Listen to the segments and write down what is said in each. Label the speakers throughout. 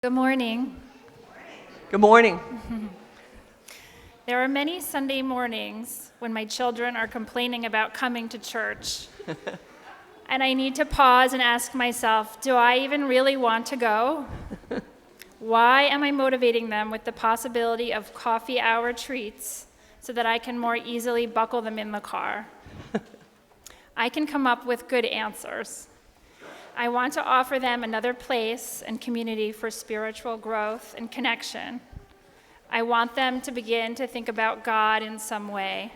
Speaker 1: Good morning.
Speaker 2: Good morning.
Speaker 1: There are many Sunday mornings when my children are complaining about coming to church. And I need to pause and ask myself, do I even really want to go? Why am I motivating them with the possibility of coffee hour treats so that I can more easily buckle them in the car? I can come up with good answers. I want to offer them another place and community for spiritual growth and connection. I want them to begin to think about God in some way.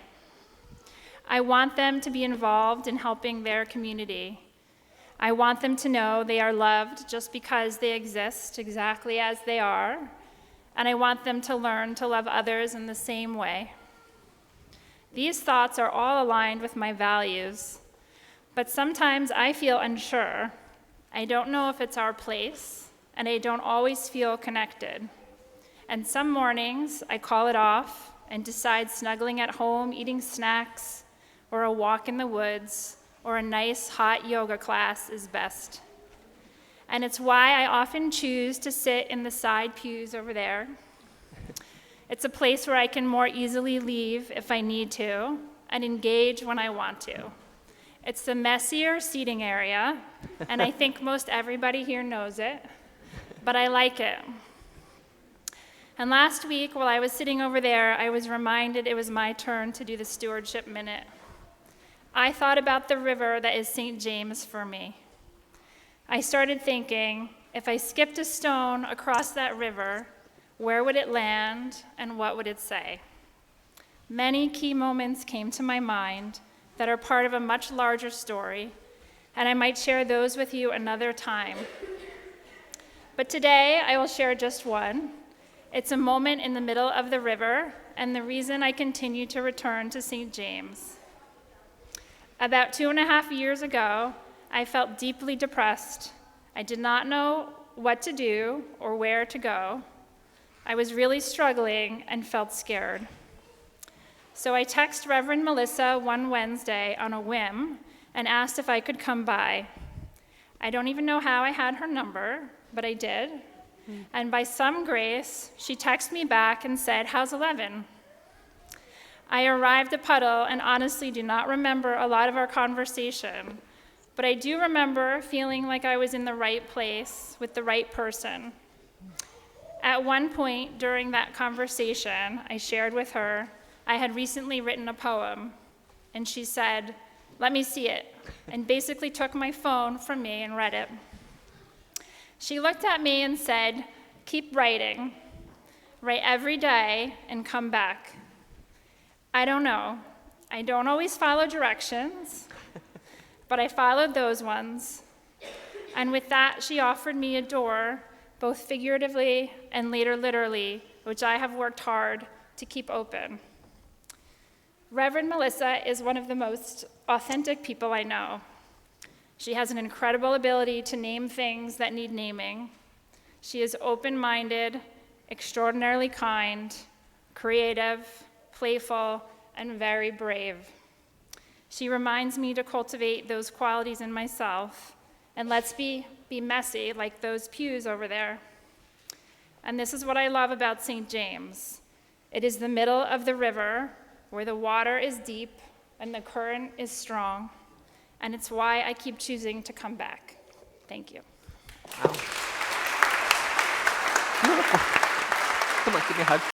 Speaker 1: I want them to be involved in helping their community. I want them to know they are loved just because they exist exactly as they are, and I want them to learn to love others in the same way. These thoughts are all aligned with my values, but sometimes I feel unsure. I don't know if it's our place, and I don't always feel connected. And some mornings, I call it off and decide snuggling at home, eating snacks, or a walk in the woods, or a nice hot yoga class is best. And it's why I often choose to sit in the side pews over there. It's a place where I can more easily leave if I need to, and engage when I want to. It's the messier seating area, and I think most everybody here knows it, but I like it. And last week, while I was sitting over there, I was reminded it was my turn to do the Stewardship Minute. I thought about the river that is St. James for me. I started thinking, if I skipped a stone across that river, where would it land and what would it say? Many key moments came to my mind that are part of a much larger story, and I might share those with you another time. But today, I will share just one. It's a moment in the middle of the river, and the reason I continue to return to St. James. About 2.5 years ago, I felt deeply depressed. I did not know what to do or where to go. I was really struggling and felt scared. So I texted Reverend Melissa one Wednesday on a whim and asked if I could come by. I don't even know how I had her number, but I did. And by some grace, she texted me back and said, "How's 11?" I arrived a puddle and honestly do not remember a lot of our conversation, but I do remember feeling like I was in the right place with the right person. At one point during that conversation, I shared with her I had recently written a poem, and she said, "Let me see it," and basically took my phone from me and read it. She looked at me and said, "Keep writing. Write every day and come back." I don't know. I don't always follow directions, but I followed those ones. And with that, she offered me a door, both figuratively and later literally, which I have worked hard to keep open. Reverend Melissa is one of the most authentic people I know. She has an incredible ability to name things that need naming. She is open-minded, extraordinarily kind, creative, playful, and very brave. She reminds me to cultivate those qualities in myself, and let's be messy like those pews over there. And this is what I love about St. James. It is the middle of the river where the water is deep and the current is strong, and it's why I keep choosing to come back. Thank you.
Speaker 2: Wow. Beautiful. Come on, give me a hug.